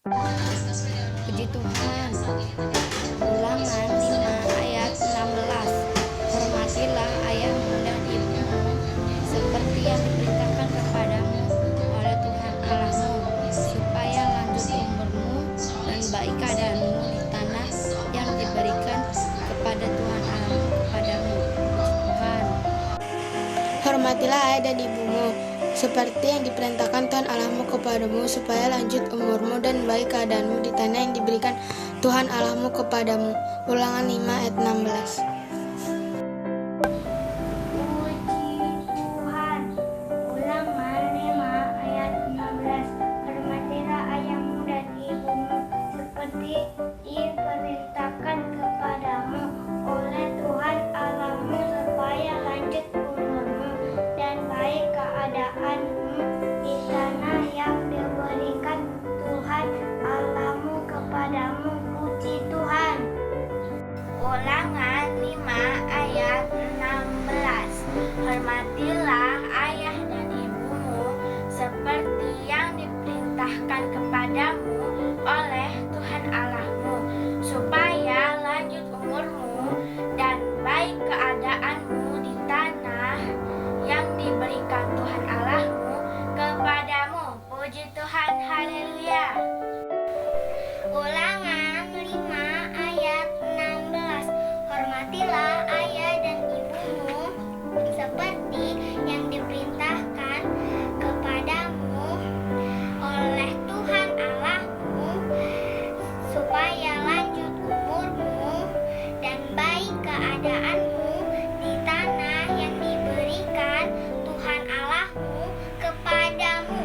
Puji Tuhan. Ulangan 5 ayat 16. Hormatilah ayahmu dan ibumu seperti yang diperintahkan kepadamu oleh Tuhan Allahmu, supaya lanjut umurmu dan baik keadaanmu di tanah yang diberikan kepada Tuhan Allahmu kepadamu. Puji Tuhan. Hormatilah ayah dan ibumu seperti yang diperintahkan Tuhan Allahmu kepadamu, supaya lanjut umurmu dan baik keadaanmu di tanah yang diberikan Tuhan Allahmu kepadamu. Ulangan 5 ayat 16. Ulangan 5 ayat 16. Hormatilah ayah dan ibumu seperti yang diperintahkan kepadamu oleh Tuhan Allahmu, supaya lanjut umurmu dan baik keadaanmu di tanah yang diberikan Tuhan Allahmu kepadamu. Puji Tuhan, haleluya. Ulangan 5 ayat 16. Hormatilah ayah dan ibumu seperti yang diperintahkan kepadamu oleh Tuhan Allahmu, supaya lanjut umurmu dan baik keadaanmu di tanah yang diberikan Tuhan Allahmu kepadamu.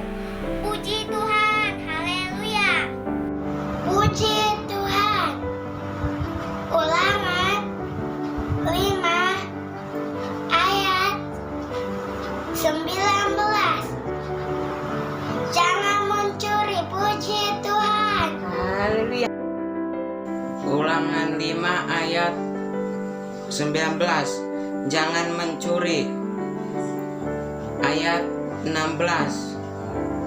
Puji Tuhan, haleluya. Puji Tuhan. Ulangan 5 ayat 19. Jangan mencuri. Puji Tuhan. Haleluya. Ulangan 5 ayat 19. Jangan mencuri. Ayat 16.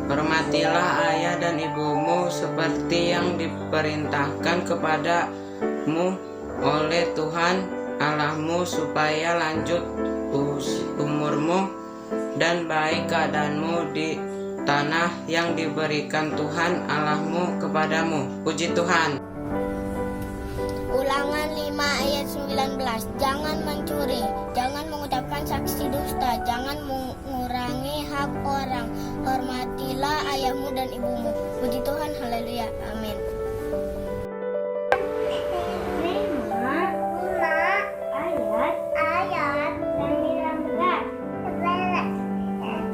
Hormatilah ayah dan ibumu seperti yang diperintahkan kepadamu oleh Tuhan Allahmu, supaya lanjut umurmu dan baik keadaanmu di tanah yang diberikan Tuhan Allahmu kepadamu. Puji Tuhan. Ulangan 5 ayat 19. Jangan mencuri, jangan mengucapkan saksi dusta, jangan mengurangi hak orang. Hormatilah ayahmu dan ibumu. Puji Tuhan, haleluya, amin.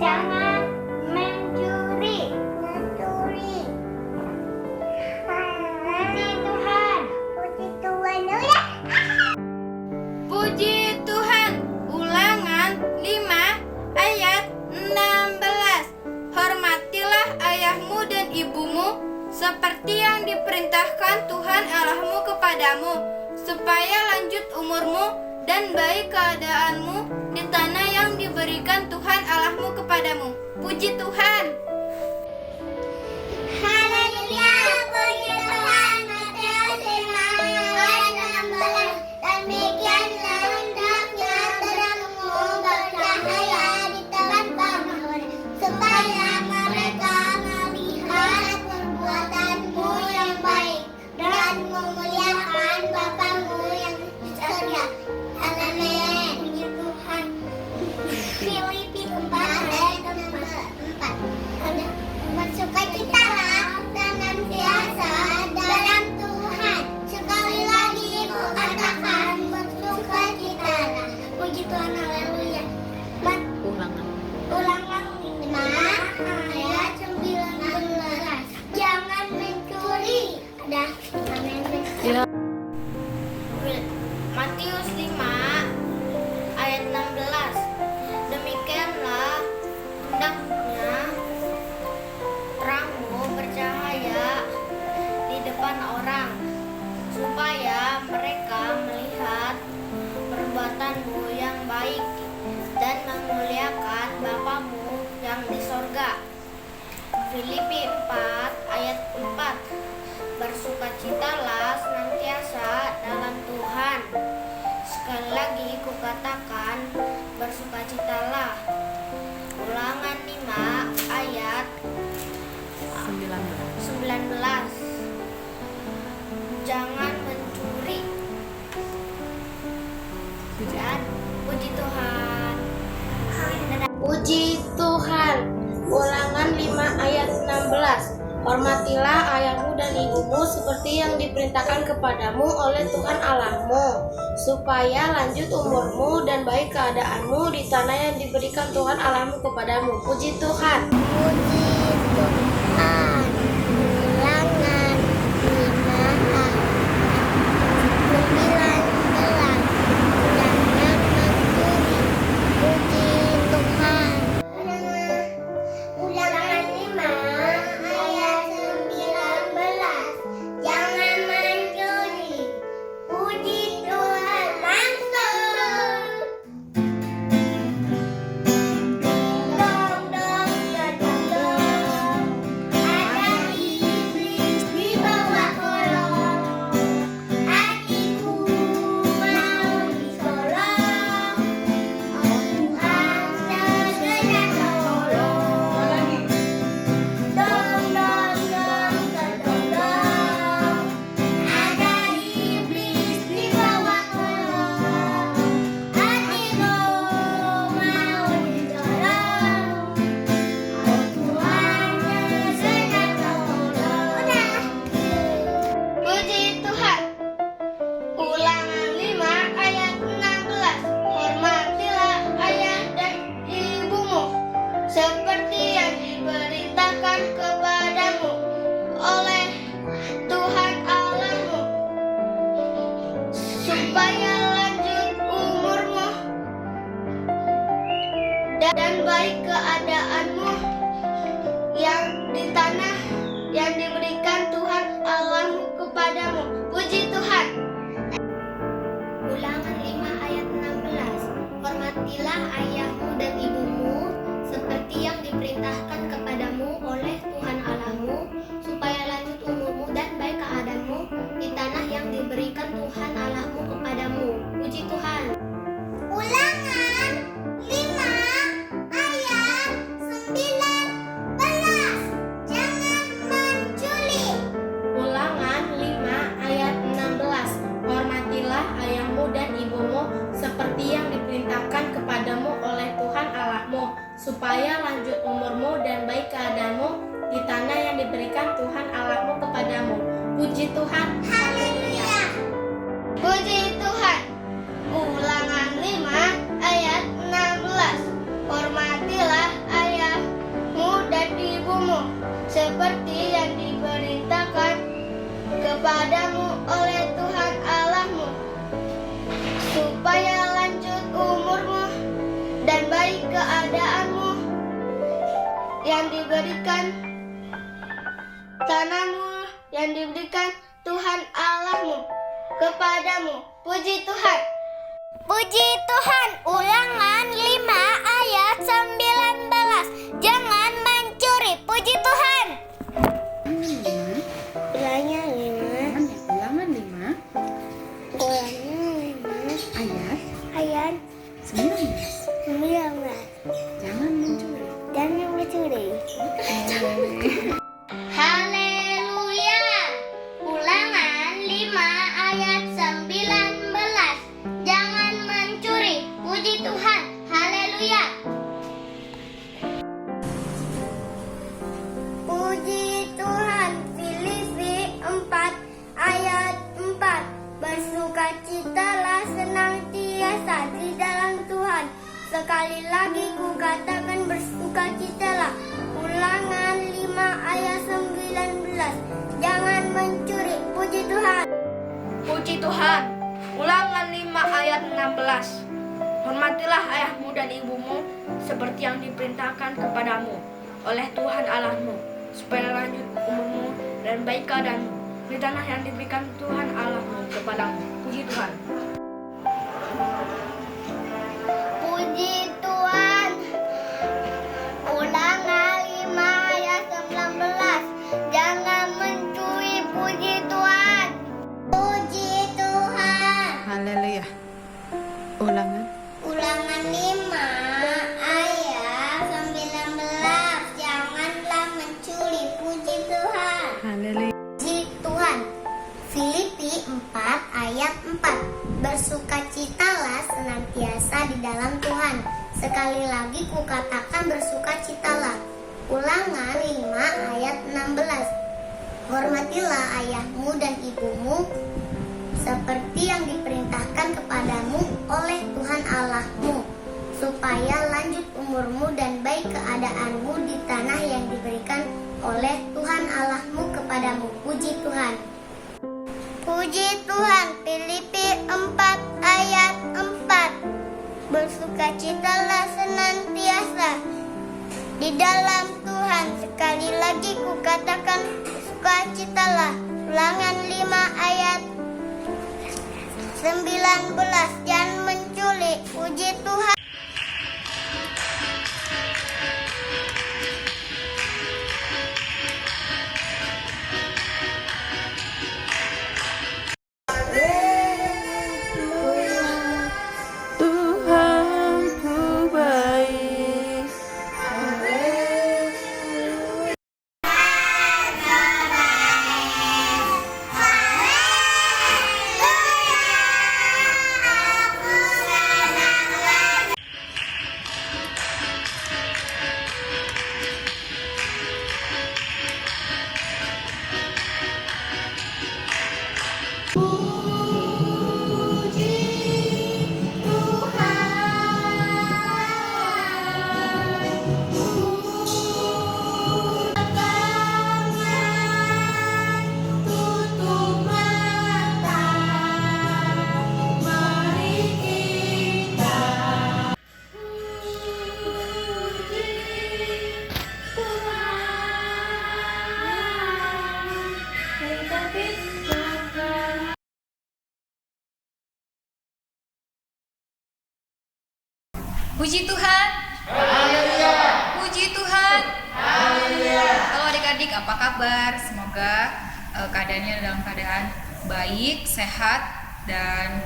Jangan mencuri. Puji Tuhan. Ulangan 5 ayat 16. Hormatilah ayahmu dan ibumu seperti yang diperintahkan Tuhan Allahmu kepadamu, supaya lanjut umurmu dan baik keadaanmu di tanah yang diberikan Tuhan Allahmu kepadamu. Puji Tuhan. Haleluya, puji Tuhan. Matius 5 ayat 16. Demikianlah hendaknya terangmu bercahaya di tengah-tengah, supaya mereka melihat perbuatanmu yang baik dan memuliakan Bapamu yang di surga. Amin. Puji Tuhan. Filipi 4 ayat 4. Bersukacitalah senantiasa dalam Tuhan. Sekali lagi kukatakan, bersukacitalah. Puji Tuhan, haleluya. Ulangan 5 ayat 19. Jangan mencuri. Ada. Amin. Matius 5 ayat 16. Demikianlah hendaknya terangmu bercahaya di depan orang, supaya mereka melihat perbuatanmu yang baik dan memuliakan Bapamu yang di sorga. Filipi 4 ayat 4. bersukacitalah senantiasa dalam Tuhan. Sekali lagi kukatakan, bersukacitalah. Ulangan 5 ayat 19. Jangan mencuri. Dan puji Tuhan. Puji Tuhan. Ulangan 5 ayat 16. Hormatilah ayahmu dan ibumu seperti yang diperintahkan kepadamu oleh Tuhan Allahmu, supaya lanjut umurmu dan baik keadaanmu di tanah yang diberikan Tuhan Allahmu kepadamu. Puji Tuhan. Puji Tuhan. Ulangan 5 ayat 19. Jangan mencuri. Puji Tuhan. Ulangan 5 ayat 19. Jangan mencuri. Puji Tuhan. Langsung. Dong dong dong dong. Ada iblis di bawah kolong. Hatiku mau disolong. Oh Tuhan segera tolong. Dong dong dong dong dong. Ada iblis di bawah kolong. Hatiku mau disolong. Oh Tuhan segera tolong. Puji Tuhan. Ulangan 5 ayat 16. Hormatilah ayah dan ibumu seperti yang diperintahkan kepadamu oleh Tuhan Allahmu, supaya lanjut umurmu dan baik keadaanmu yang di tanah yang diberikan Tuhan Allahmu kepadamu. Puji Tuhan. Ulangan 5 ayat 16. Hormatilah ayahmu dan ibumu seperti yang diperintahkan kepadamu oleh Tuhan Allahmu, supaya lanjut umurmu dan baik keadaanmu di tanah yang diberikan Tuhan Allahmu kepadamu. Puji Tuhan. Ulangan 5 ayat 19. Jangan mencuri. Ulangan 5 ayat 16. Hormatilah ayahmu dan ibumu seperti yang diperintahkan kepadamu oleh Tuhan Allahmu, supaya lanjut umurmu dan baik keadaanmu di tanah yang diberikan Tuhan Allahmu kepadamu. Puji Tuhan. Haleluya. Puji Tuhan. Ulangan 5 ayat 16. Hormatilah ayahmu dan ibumu seperti yang diperintahkan kepadamu oleh Tuhan Allahmu, supaya lanjut umurmu dan baik keadaanmu yang diberikan tanahmu yang diberikan Tuhan Allahmu kepadamu. Puji Tuhan. Puji Tuhan. Ulangan 5 ayat 19. Jangan mencuri. Puji Tuhan. Ulangan 5 ayat 19. Jangan mencuri. Haleluya. Ulangan 5 ayat 19. Jangan mencuri. Puji Tuhan. Haleluya. Puji Tuhan. Filipi 4 ayat 4. Bersukacitalah senantiasa di dalam Tuhan. Sekali lagi kukatakan, bersukacitalah. Ulangan 5 ayat 19. Jangan mencuri. Puji Tuhan. Puji Tuhan. Ulangan 5 ayat 16. Hormatilah ayahmu dan ibumu seperti yang diperintahkan kepadamu oleh Tuhan Allahmu, supaya lanjut umurmu dan baik keadaanmu di tanah yang diberikan Tuhan Allahmu kepadamu. Puji Tuhan. Puji Tuhan. Ulangan 5 ayat 19. Jangan mencuri. Puji Tuhan. dan bersukacitalah. Ulangan 5 ayat 16. Hormatilah ayahmu dan ibumu seperti yang diperintahkan kepadamu oleh Tuhan Allahmu, supaya lanjut umurmu dan baik keadaanmu di tanah yang diberikan oleh Tuhan Allahmu kepadamu. Puji Tuhan. Puji Tuhan. Filipi 4 ayat 4. Bersukacitalah senantiasa di dalam Tuhan. Sekali lagi kukatakan, sukacitalah. Ulangan 5 ayat 19. Jangan menculik. Puji Tuhan. Tuhanku baik. Puji Tuhan. Puji Tuhan. Halo adik-adik, apa kabar? Semoga keadaannya dalam keadaan baik, sehat, dan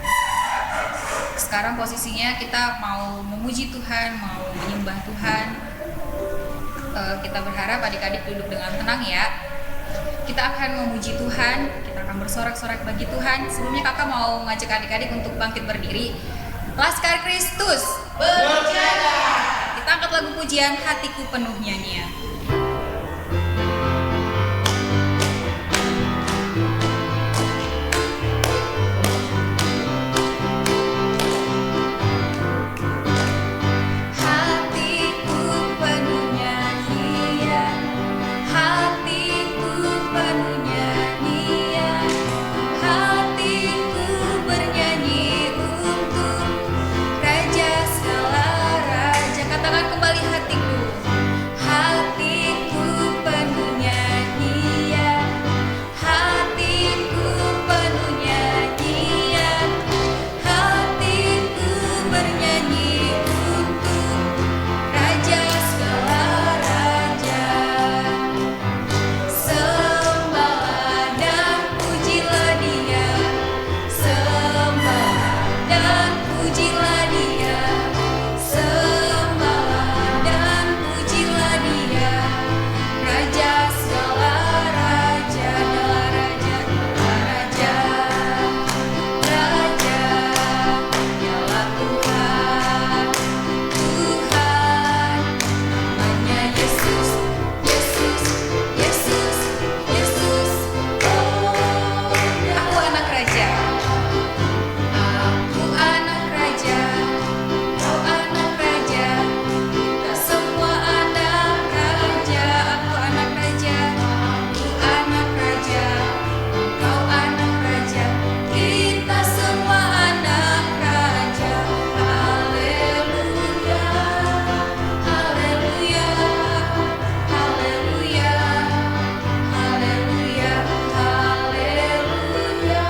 sekarang posisinya kita mau memuji Tuhan, mau menyembah Tuhan. Kita berharap adik-adik duduk dengan tenang ya. Kita akan memuji Tuhan, kita akan bersorak-sorak bagi Tuhan. Sebelumnya kakak mau ngajak adik-adik untuk bangkit berdiri. Laskar Kristus berjaga. Kita angkat lagu pujian Hatiku Penuh Nyanyian. Hatiku penuh nyanyian, hatiku penuh nyanyian, hatiku bernyanyi untuk Raja segala raja. Katakan kembali hatiku. Hatiku penuh nyanyian, hatiku penuh nyanyian, hatiku bernyanyi untuk Raja segala raja. Sembahlah dan pujilah Dia, sembahlah dan pujilah Dia, sembahlah dan pujilah Dia, Raja segala raja, adalah Raja, Raja, dialah Tuhan, Tuhan, namanya Yesus, Yesus, Yesus, Yesus. Oh, aku anak raja, aku anak raja, kau anak raja, kita semua anak raja. Aku anak raja, ku anak raja, kau anak raja, kita semua anak raja. Haleluya, haleluya, haleluya, haleluya, haleluya,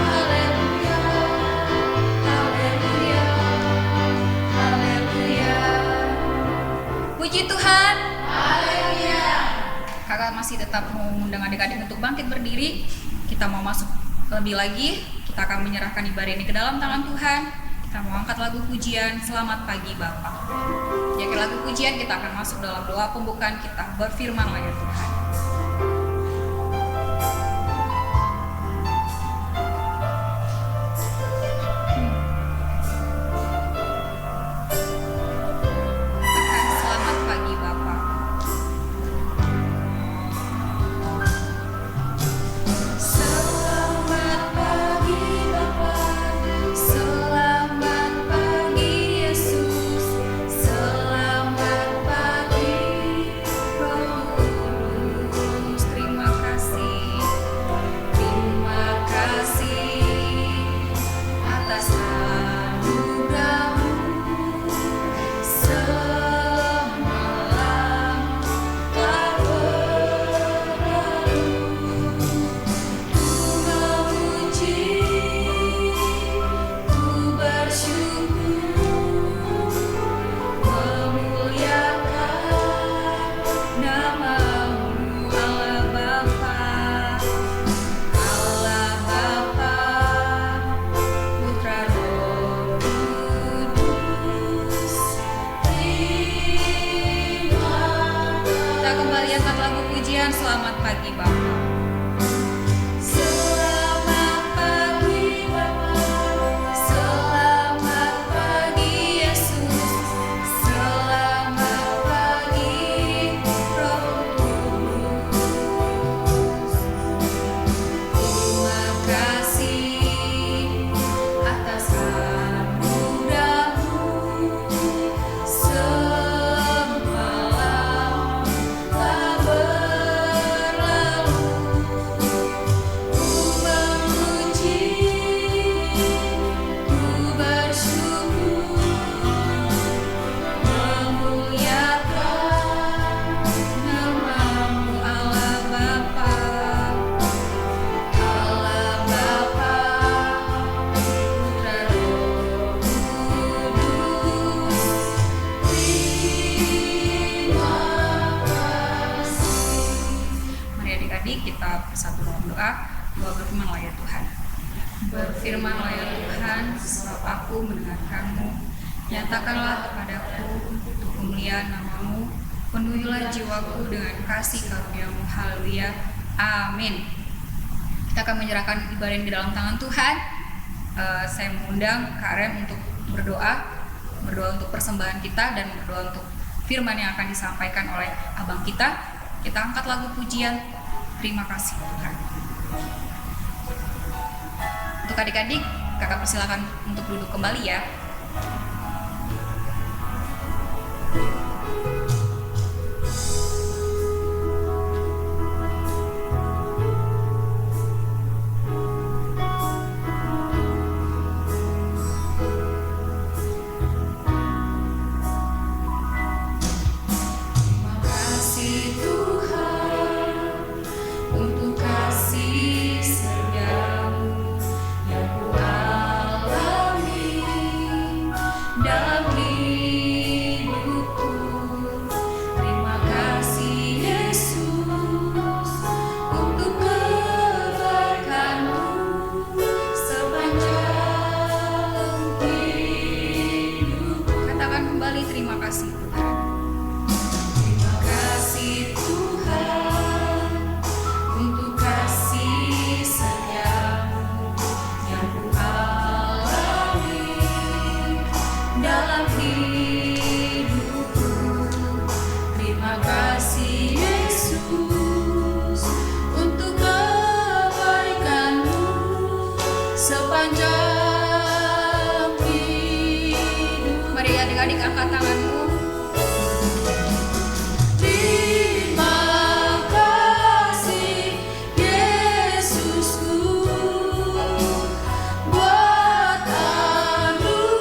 haleluya, haleluya, haleluya. Puji Tuhan. Haleluya. Kakak masih tetap mau mengundang adik-adik untuk bangkit berdiri. Kita mau masuk lebih lagi. Kita akan menyerahkan ibadah ini ke dalam tangan Tuhan. Kita mau angkat lagu pujian Selamat Pagi Bapa. Di akhir lagu pujian kita akan masuk dalam doa pembukaan kita. Berfirmanlah ya Tuhan. Akan angkat lagu pujian Selamat Pagi Bapa. Selamat pagi Bapa, selamat pagi Yesus, selamat pagi Roh Kudus. Terima kasih atas anugerah-Mu semalam telah berlalu. Ku memuji, ku bersyukur, memuliakan nama-Mu Allah Bapa, Allah Bapa, Putra Roh Kudus. Terima kasih. Mari adik-adik kita bersatu dalam doa. Doa berfirmanlah ya Tuhan. Berfirmanlah ya Tuhan, sebab aku mendengarkan-Mu. Nyatakanlah kepadaku untuk kemuliaan nama-Mu. Penuhilah jiwaku dengan kasih karunia-Mu. Haleluya. Amin. Kita akan menyerahkan ibadah ini di dalam tangan Tuhan. Saya mengundang Kak Rem untuk berdoa untuk persembahan kita dan berdoa untuk firman yang akan disampaikan oleh abang kita. Kita angkat lagu pujian. Terima kasih Tuhan. Untuk adik-adik, kakak persilakan untuk duduk kembali ya. Terima kasih Tuhan untuk kasih setiamu yang ku alami dalam hidupku. Terima kasih Yesus untuk kebaikan-Mu sepanjang hidupku. Katakan kembali, terima kasih Tuhan. Terima kasih Tuhan untuk kasih setiamu yang ku alami dalam hidupku. Terima kasih Yesus untuk kebaikan-Mu sepanjang hidup. Mari adik-adik angkat tanganmu. Terima kasih Yesusku buat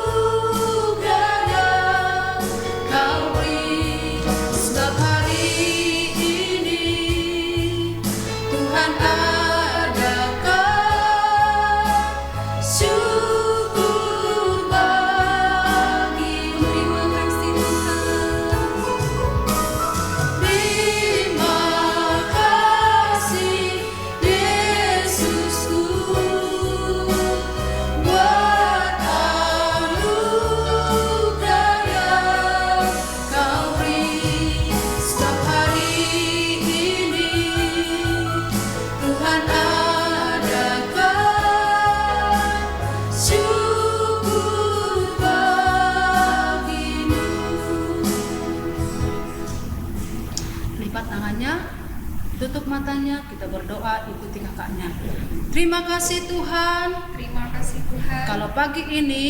anugerah yang Kau beri. Sebab hari ini Tuhan adakan syukur bagi-Mu. Terima kasih Tuhan. Terima kasih Yesusku buat anugerah yang Kau beri. Sebab hari ini Tuhan adakan syukur bagi-Mu. Lipat tangannya, tutup matanya, kita berdoa, ikuti kakaknya. Terima kasih Tuhan, Terima kasih Tuhan. kalau pagi ini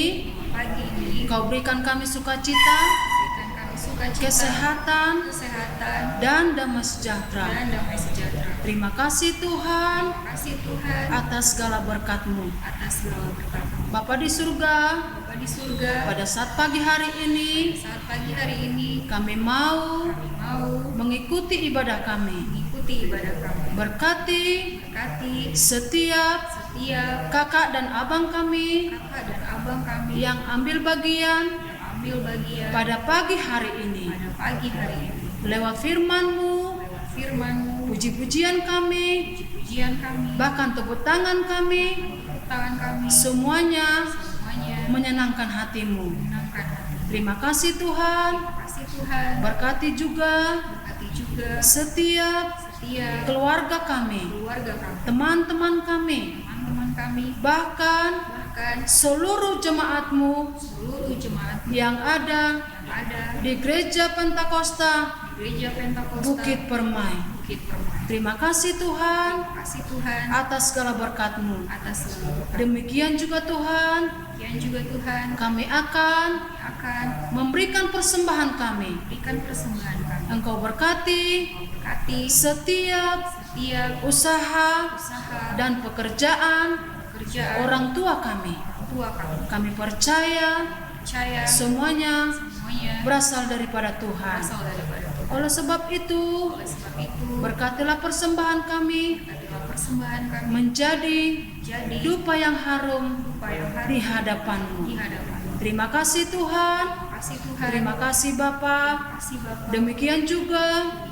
Pagi ini Kau berikan kami sukacita, berikan kami sukacita, kesehatan, kesehatan, dan damai sejahtera. dan damai sejahtera. Terima kasih Tuhan Terima kasih Tuhan atas segala berkat-Mu. atas segala berkat-Mu. Bapa di surga, Bapa di surga, pada saat pagi hari ini saat pagi hari ini kami mau kami mau mengikuti ibadah kami. mengikuti ibadah kami. Berkati Berkati setiap setiap kakak dan abang kami kakak dan abang kami yang ambil bagian ambil bagian pada pagi hari ini. pada pagi hari ini. Lewat firman-Mu, Lewat firman-Mu, puji-pujian kami, pujian kami, bahkan tepuk tangan kami, tangan kami, semuanya semuanya menyenangkan hati-Mu. menyenangkan hati. Terima kasih Tuhan, Terima kasih Tuhan. berkati juga Berkati juga setiap keluarga kami, keluarga kami, teman-teman kami, teman-teman kami, bahkan bahkan seluruh jemaatmu seluruh jemaat yang ada yang ada di Gereja Pentakosta di Gereja Pentakosta Bukit Permai. Bukit Permai. Terima kasih Tuhan Terima kasih Tuhan atas segala berkat-Mu. atas seluruh berkat. Demikian juga Tuhan, Demikian juga Tuhan kami akan akan memberikan persembahan kami. berikan persembahan kami. Engkau berkati Berkati setiap usaha usaha dan pekerjaan pekerjaan orang tua kami. tua kami. Kami percaya Percaya semuanya semuanya berasal daripada Tuhan. berasal daripada Tuhan. Oleh sebab itu, Oleh sebab itu, berkatilah persembahan kami berkatilah persembahan kami menjadi jadi dupa yang harum upaya di hari hadapan-Mu. di hadapan. Terima kasih Tuhan, Terima kasih Tuhan. terima kasih Bapa. Terima kasih Bapa. Demikian juga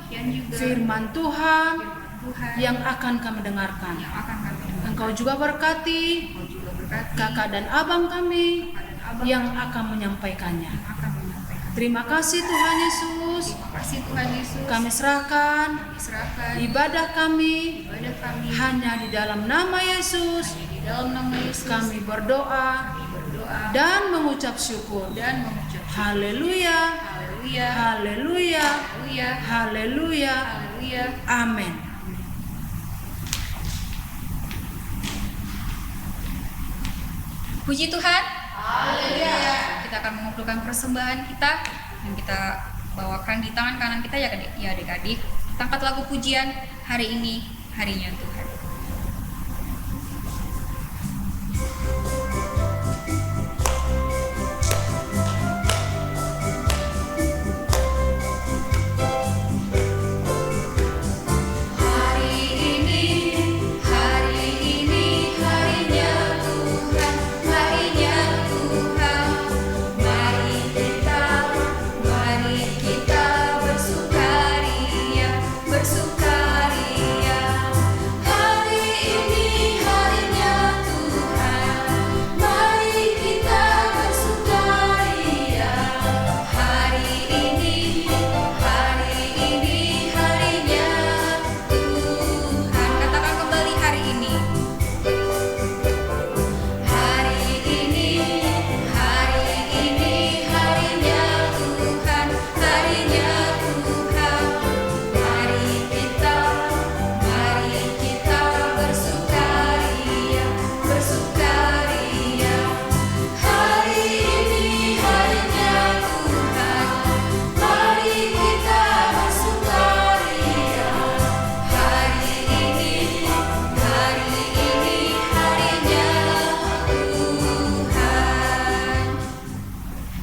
Demikian juga firman Tuhan Tuhan yang akan kami dengarkan. yang akan kami dengar. Engkau juga berkati Engkau juga berkati kakak dan abang kami dan abang yang akan menyampaikannya. yang akan menyampaikan. Terima kasih Tuhan Yesus. Terima kasih Tuhan Yesus. Kami serahkan Kami serahkan ibadah kami ibadah kami hanya di dalam nama Yesus. di dalam nama Yesus. Kami berdoa Kami berdoa dan mengucap syukur. dan mengucap Haleluya, haleluya, haleluya, haleluya, haleluya. haleluya. Amin. Puji Tuhan. Haleluya. Kita akan mengumpulkan persembahan kita yang kita bawakan di tangan kanan kita ya adik-adik. Kita angkat lagu pujian hari ini, harinya Tuhan.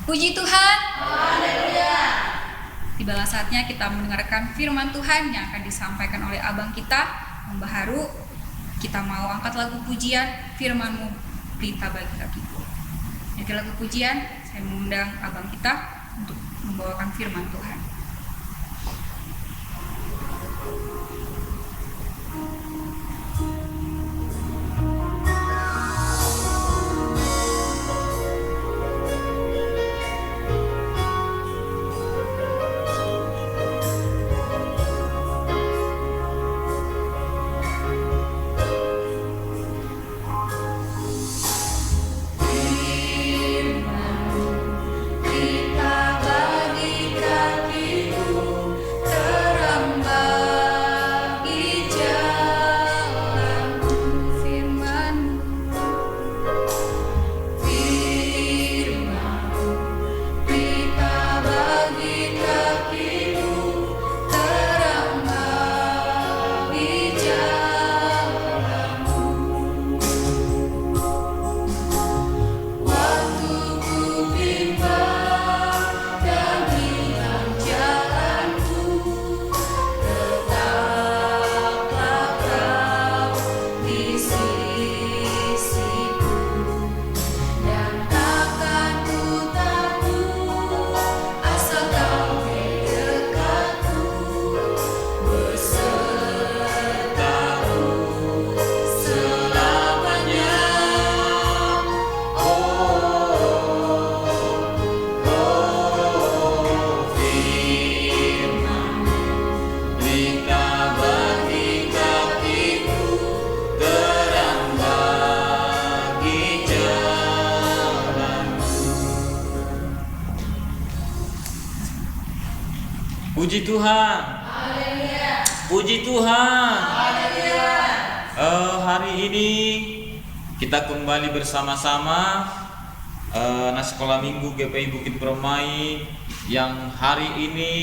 Puji Tuhan. Haleluya. Tibalah saatnya kita mendengarkan firman Tuhan yang akan disampaikan oleh abang kita, Mbah Haru. Kita mau angkat lagu pujian, firman-Mu berita bagi kami. Jadi lagu pujian, saya mengundang abang kita untuk membawakan firman Tuhan. Kita bagi kaki Puji Tuhan. Puji Tuhan. Hari ini kita kembali bersama-sama anak sekolah minggu GPI Bukit Permai yang hari ini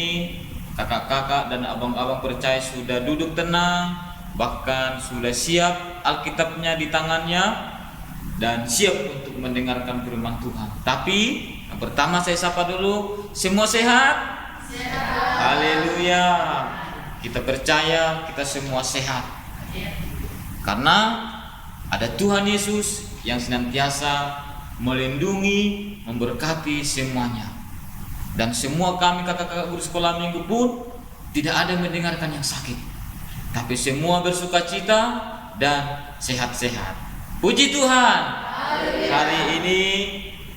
kakak-kakak dan abang-abang percaya sudah duduk tenang, bahkan sudah siap Alkitabnya di tangannya dan siap untuk mendengarkan firman Tuhan. Tapi yang pertama saya sapa dulu, semua sehat? Sehat. Haleluya. Kita percaya kita semua sehat. Karena ada Tuhan Yesus yang senantiasa melindungi, memberkati semuanya. Dan semua kami kakak-kakak guru sekolah minggu pun tidak ada mendengarkan yang sakit, tapi semua bersukacita dan sehat-sehat. Puji Tuhan. Hari ini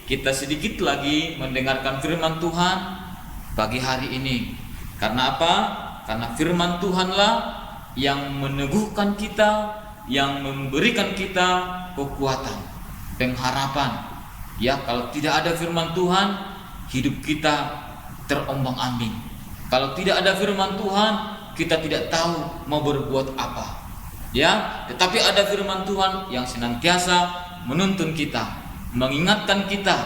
kita sedikit lagi mendengarkan firman Tuhan pagi hari ini. Karena apa? Karena firman Tuhanlah yang meneguhkan kita, yang memberikan kita kekuatan, pengharapan. Ya, kalau tidak ada firman Tuhan, hidup kita terombang-ambing. Kalau tidak ada firman Tuhan, kita tidak tahu mau berbuat apa. Ya, tetapi ada firman Tuhan yang senantiasa menuntun kita, mengingatkan kita.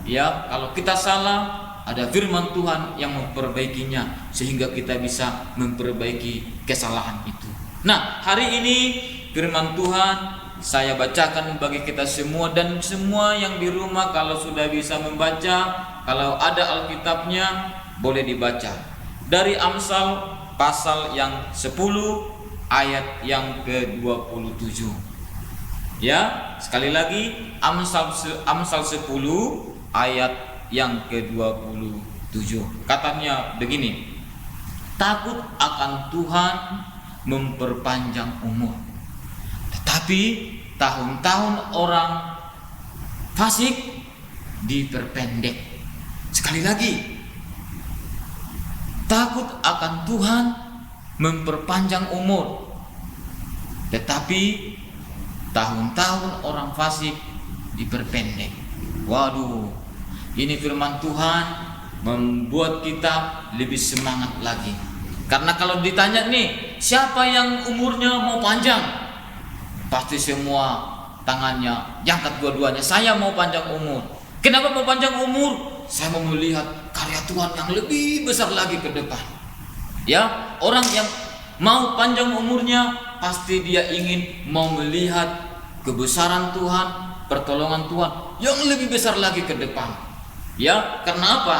Ya, kalau kita salah, ada firman Tuhan yang memperbaikinya sehingga kita bisa memperbaiki kesalahan itu. Nah, hari ini firman Tuhan saya bacakan bagi kita semua, dan semua yang di rumah kalau sudah bisa membaca, kalau ada Alkitabnya boleh dibaca. Dari Amsal pasal yang 10 ayat yang ke-27. Ya, sekali lagi Amsal 10 ayat yang ke-27. Katanya begini: takut akan Tuhan memperpanjang umur, tetapi tahun-tahun orang fasik diperpendek. Sekali lagi, takut akan Tuhan memperpanjang umur, tetapi tahun-tahun orang fasik diperpendek. Waduh, ini firman Tuhan membuat kita lebih semangat lagi. Karena kalau ditanya nih, siapa yang umurnya mau panjang? Pasti semua tangannya diangkat dua-duanya. Saya mau panjang umur. Kenapa mau panjang umur? Saya mau melihat karya Tuhan yang lebih besar lagi ke depan. Ya, orang yang mau panjang umurnya pasti dia ingin mau melihat kebesaran Tuhan, pertolongan Tuhan yang lebih besar lagi ke depan. Ya, karena apa?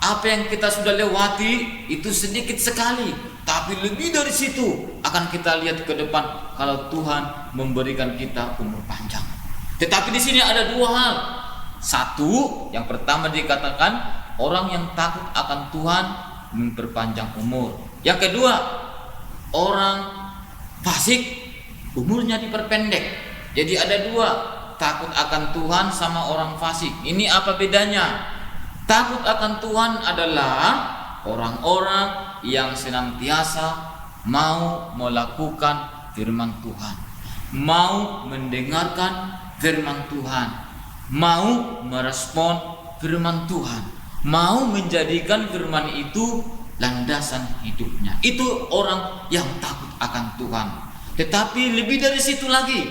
Apa yang kita sudah lewati itu sedikit sekali, tapi lebih dari situ akan kita lihat ke depan kalau Tuhan memberikan kita umur panjang. Tetapi di sini ada dua hal. Satu, yang pertama dikatakan orang yang takut akan Tuhan memperpanjang umur. Yang kedua, orang fasik umurnya diperpendek. Jadi ada dua, takut akan Tuhan sama orang fasik. Ini apa bedanya? Takut akan Tuhan adalah orang-orang yang senantiasa mau melakukan firman Tuhan, mau mendengarkan firman Tuhan, mau merespon firman Tuhan, mau menjadikan firman itu landasan hidupnya. Itu orang yang takut akan Tuhan. Tetapi lebih dari situ lagi,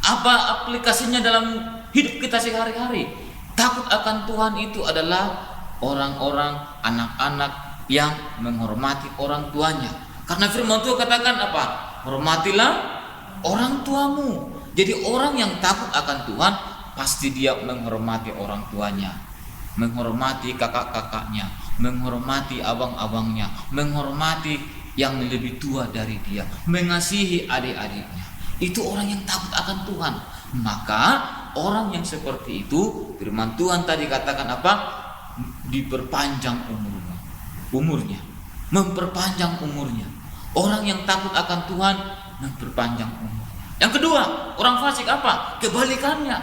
apa aplikasinya dalam hidup kita sehari-hari? Takut akan Tuhan itu adalah orang-orang, anak-anak yang menghormati orang tuanya. Karena firman Tuhan katakan apa? Hormatilah orang tuamu. Jadi orang yang takut akan Tuhan pasti dia menghormati orang tuanya, menghormati kakak-kakaknya, menghormati abang-abangnya, menghormati yang lebih tua dari dia, mengasihi adik-adiknya. Itu orang yang takut akan Tuhan. Maka orang yang seperti itu, firman Tuhan tadi katakan apa? Diperpanjang umurnya, memperpanjang umurnya. Orang yang takut akan Tuhan memperpanjang umurnya. Yang kedua, orang fasik apa? Kebalikannya.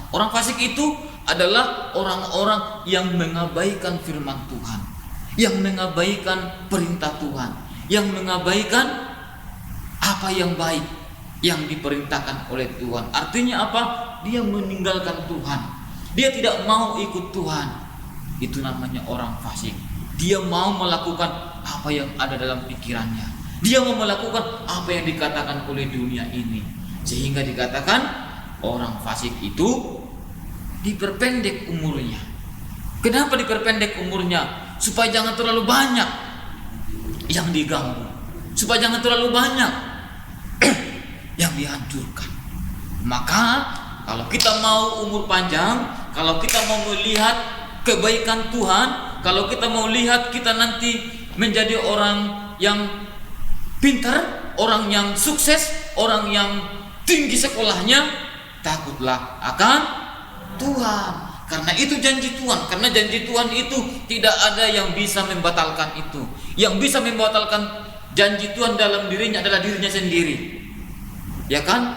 Orang fasik itu adalah orang-orang yang mengabaikan firman Tuhan, yang mengabaikan perintah Tuhan, yang mengabaikan apa yang baik yang diperintahkan oleh Tuhan. Artinya apa? Dia meninggalkan Tuhan. Dia tidak mau ikut Tuhan. Itu namanya orang fasik. Dia mau melakukan apa yang ada dalam pikirannya. Dia mau melakukan apa yang dikatakan oleh dunia ini. Sehingga dikatakan orang fasik itu diperpendek umurnya. Kenapa diperpendek umurnya? Supaya jangan terlalu banyak yang diganggu, supaya jangan terlalu banyak yang dihancurkan. Maka kalau kita mau umur panjang, kalau kita mau melihat kebaikan Tuhan, kalau kita mau lihat kita nanti menjadi orang yang pintar, orang yang sukses, orang yang tinggi sekolahnya, takutlah akan Tuhan. Karena itu janji Tuhan. Karena janji Tuhan itu tidak ada yang bisa membatalkan itu. Yang bisa membatalkan janji Tuhan dalam dirinya adalah dirinya sendiri. Ya kan?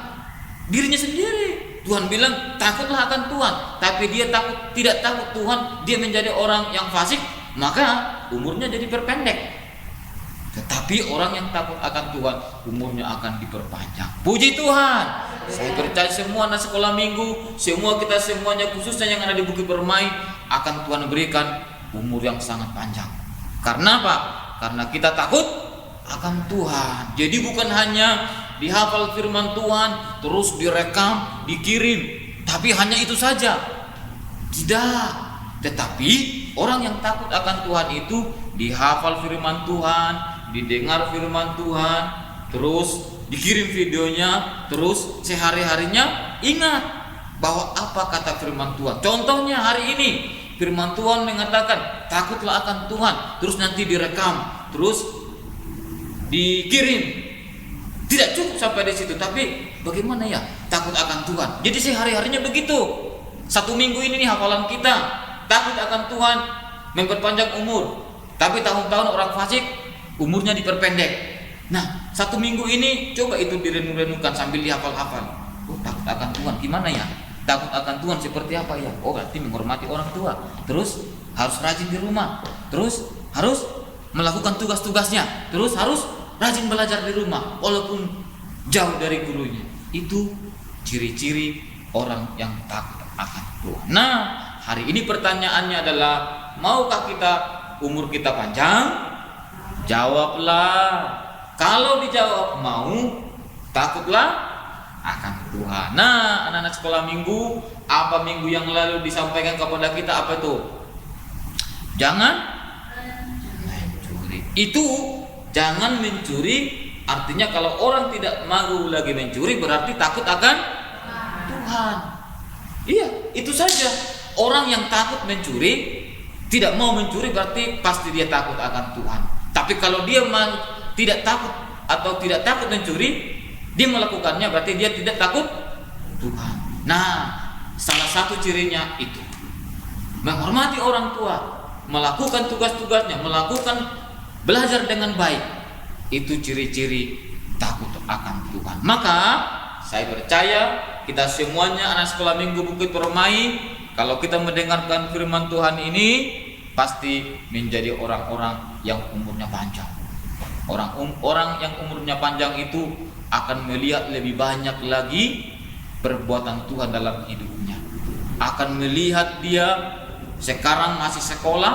Dirinya sendiri. Tuhan bilang takutlah akan Tuhan. Tapi dia tidak takut Tuhan, dia menjadi orang yang fasik, maka umurnya jadi perpendek. Tetapi orang yang takut akan Tuhan, umurnya akan diperpanjang. Puji Tuhan. Saya percaya semua anak sekolah minggu, semua kita semuanya, khususnya yang ada di Bukit Permai, akan Tuhan berikan umur yang sangat panjang. Karena apa? Karena kita takut akan Tuhan. Jadi bukan hanya dihafal firman Tuhan, terus direkam, dikirim, tapi hanya itu saja. Tidak. Tetapi orang yang takut akan Tuhan itu dihafal firman Tuhan, didengar firman Tuhan, terus dikirim videonya, terus sehari-harinya ingat bahwa apa kata firman Tuhan. Contohnya hari ini firman Tuhan mengatakan takutlah akan Tuhan, terus nanti direkam, terus dikirim. Tidak cukup sampai di situ, tapi bagaimana ya takut akan Tuhan. Jadi sehari-harinya begitu. 1 minggu ini nih hafalan kita, takut akan Tuhan, memperpanjang umur. Tapi tahun-tahun orang fasik umurnya diperpendek. Nah, 1 minggu ini coba itu direnung-renungkan sambil dihafal-hafal. Oh, takut akan Tuhan gimana ya? Takut akan Tuhan seperti apa ya? Oh, berarti menghormati orang tua. Terus harus rajin di rumah. Terus harus melakukan tugas-tugasnya. Terus harus rajin belajar di rumah walaupun jauh dari gurunya. Itu ciri-ciri orang yang takut akan Tuhan. Nah, hari ini pertanyaannya adalah, maukah kita umur kita panjang? Jawablah. Kalau dijawab mau, takutlah akan Tuhan. Nah, anak-anak sekolah minggu, apa minggu yang lalu disampaikan kepada kita apa itu? Jangan mencuri. Itu jangan mencuri, artinya kalau orang tidak mau lagi mencuri berarti takut akan Tuhan. Iya, itu saja. Orang yang takut mencuri, tidak mau mencuri berarti pasti dia takut akan Tuhan. Tapi kalau dia tidak takut atau tidak takut mencuri, dia melakukannya berarti dia tidak takut Tuhan. Nah, salah satu cirinya itu menghormati orang tua, melakukan tugas-tugasnya, melakukan belajar dengan baik. Itu ciri-ciri takut akan Tuhan. Maka saya percaya kita semuanya anak sekolah minggu Bukit Permai, kalau kita mendengarkan firman Tuhan ini pasti menjadi orang-orang yang umurnya panjang. Orang yang umurnya panjang itu akan melihat lebih banyak lagi perbuatan Tuhan dalam hidupnya. Akan melihat dia sekarang masih sekolah,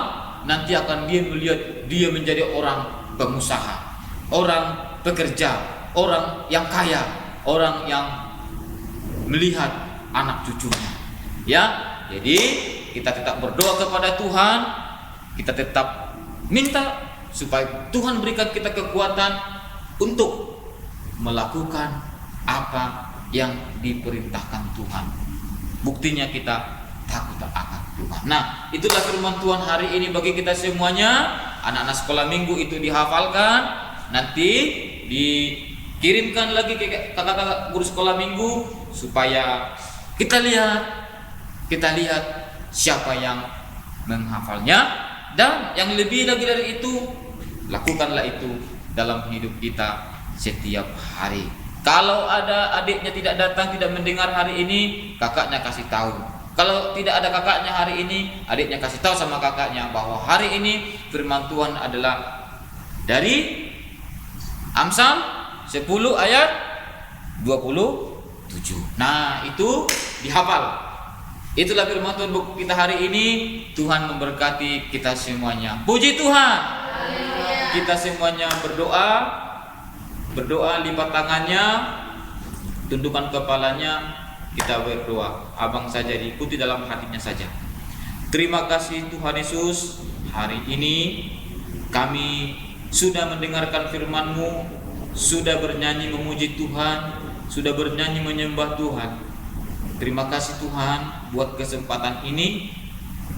nanti akan dia melihat dia menjadi orang pengusaha, orang pekerja, orang yang kaya, orang yang melihat anak cucunya. Ya, jadi kita tetap berdoa kepada Tuhan, kita tetap minta supaya Tuhan berikan kita kekuatan untuk melakukan apa yang diperintahkan Tuhan. Buktinya kita takut akan Tuhan. Nah, itulah firman Tuhan hari ini bagi kita semuanya. Anak-anak sekolah minggu itu dihafalkan, nanti dikirimkan lagi ke kakak-kakak guru sekolah minggu supaya kita lihat siapa yang menghafalnya, dan yang lebih lagi dari itu, lakukanlah itu dalam hidup kita setiap hari. Kalau ada adiknya tidak datang, tidak mendengar hari ini, kakaknya kasih tahu. Kalau tidak ada kakaknya hari ini, adiknya kasih tahu sama kakaknya bahwa hari ini firman Tuhan adalah dari Amsal 10 ayat 27. Nah, itu dihafal. Itulah firman Tuhan buku kita hari ini. Tuhan memberkati kita semuanya. Puji Tuhan. Kita semuanya berdoa, lipat tangannya, tundukkan kepalanya, kita berdoa. Abang saja diikuti dalam hatinya saja. Terima kasih Tuhan Yesus. Hari ini kami sudah mendengarkan firman-Mu, sudah bernyanyi memuji Tuhan, sudah bernyanyi menyembah Tuhan. Terima kasih Tuhan buat kesempatan ini,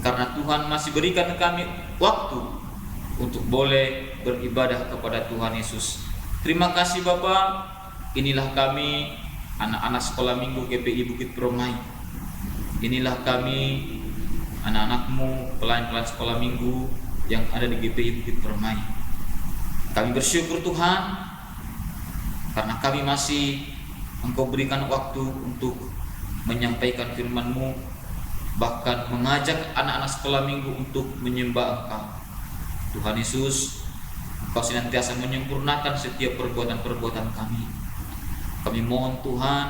karena Tuhan masih berikan kami waktu untuk boleh beribadah kepada Tuhan Yesus. Terima kasih Bapak. Inilah kami, anak-anak sekolah minggu GPI Bukit Permai. Inilah kami, anak-anakmu, pelayan-pelayan sekolah minggu yang ada di GPI Bukit Permai. Kami bersyukur Tuhan, karena kami masih Engkau berikan waktu untuk menyampaikan firman-Mu, bahkan mengajak anak-anak sekolah minggu untuk menyembah Engkau. Tuhan Yesus, Engkau senantiasa menyempurnakan setiap perbuatan-perbuatan kami. Kami mohon Tuhan,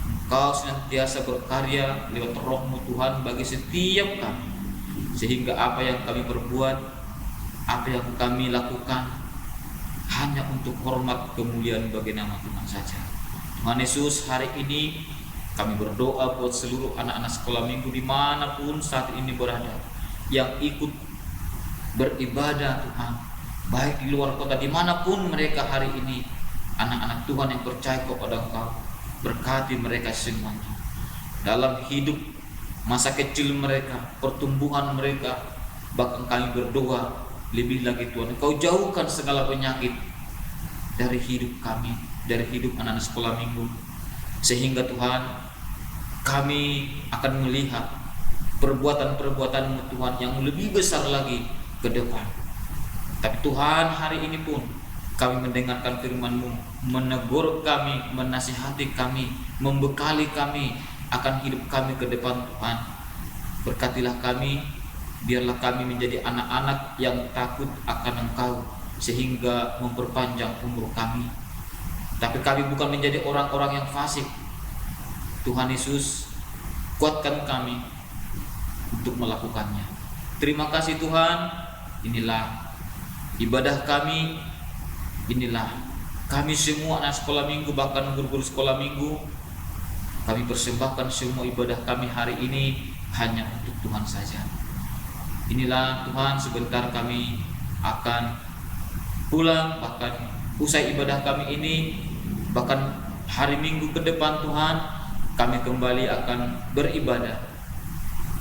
Engkau senantiasa berkarya lewat Roh-Mu Tuhan bagi setiap kami, sehingga apa yang kami perbuat, apa yang kami lakukan, hanya untuk hormat kemuliaan bagi nama Tuhan saja. Tuhan Yesus, hari ini kami berdoa buat seluruh anak-anak sekolah minggu dimanapun saat ini berada, yang ikut beribadah Tuhan, baik di luar kota, dimanapun mereka hari ini. Anak-anak Tuhan yang percaya kepada Engkau, berkati mereka semuanya dalam hidup, masa kecil mereka, pertumbuhan mereka. Bahkan kami berdoa lebih lagi Tuhan, Engkau jauhkan segala penyakit dari hidup kami, dari hidup anak-anak sekolah minggu, sehingga Tuhan kami akan melihat perbuatan-perbuatan-Mu Tuhan yang lebih besar lagi ke depan. Tapi Tuhan, hari ini pun kami mendengarkan firman-Mu, menegur kami, menasihati kami, membekali kami akan hidup kami ke depan Tuhan. Berkatilah kami, biarlah kami menjadi anak-anak yang takut akan Engkau, sehingga memperpanjang umur kami. Tapi kami bukan menjadi orang-orang yang fasik. Tuhan Yesus, kuatkan kami untuk melakukannya. Terima kasih Tuhan. Inilah ibadah kami, inilah kami semua anak sekolah minggu, bahkan guru-guru sekolah minggu. Kami persembahkan semua ibadah kami hari ini hanya untuk Tuhan saja. Inilah Tuhan, sebentar kami akan pulang, bahkan usai ibadah kami ini, bahkan hari Minggu ke depan Tuhan, kami kembali akan beribadah.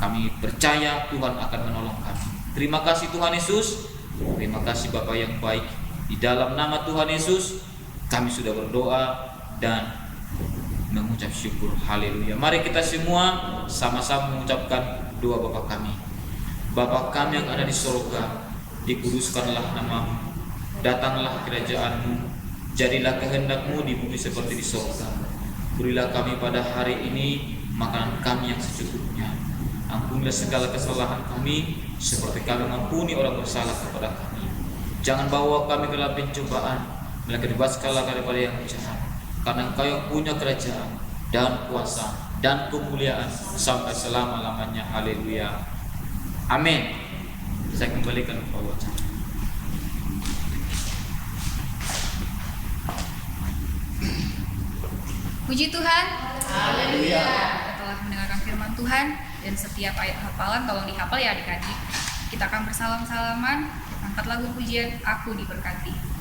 Kami percaya Tuhan akan menolong kami. Terima kasih Tuhan Yesus. Terima kasih Bapa yang baik. Di dalam nama Tuhan Yesus kami sudah berdoa dan mengucap syukur. Haleluya. Mari kita semua sama-sama mengucapkan doa Bapa kami. Bapa kami yang ada di surga, dikuduskanlah nama-Mu. Datanglah kerajaan-Mu. Jadilah kehendak-Mu di bumi seperti di surga. Berilah kami pada hari ini makanan kami yang secukupnya. Ampunilah segala kesalahan kami, seperti kami mengampuni orang bersalah kepada kami. Jangan bawa kami ke dalam pencobaan, melainkan bebaskanlah daripada yang jahat. Karena Engkau yang punya kerajaan dan kuasa dan kemuliaan sampai selama-lamanya. Haleluya. Amin. Saya kembalikan ke Allah. Puji Tuhan. Haleluya. Kita telah mendengarkan firman Tuhan, dan setiap ayat hafalan tolong dihafal ya adik-adik. Kita akan bersalam-salaman. Angkat lagu pujian Aku Diberkati.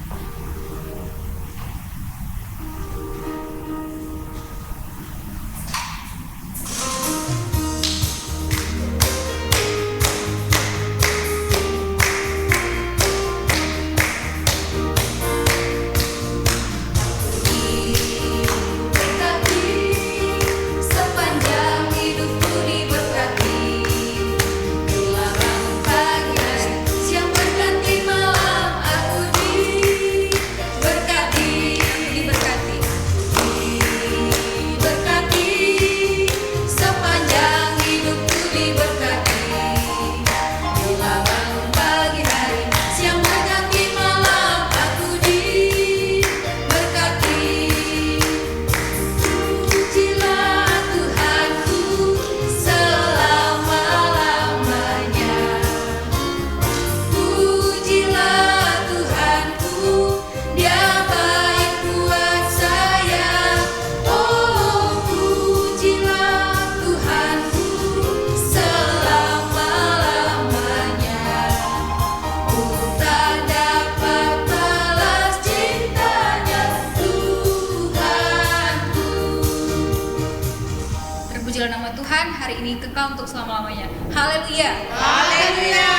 Sepanjang hidupku diberkati, dilarang pagi, siang berganti malam aku Terpujilah nama Tuhan, hari ini kekal untuk selama-lamanya. Haleluya. Haleluya.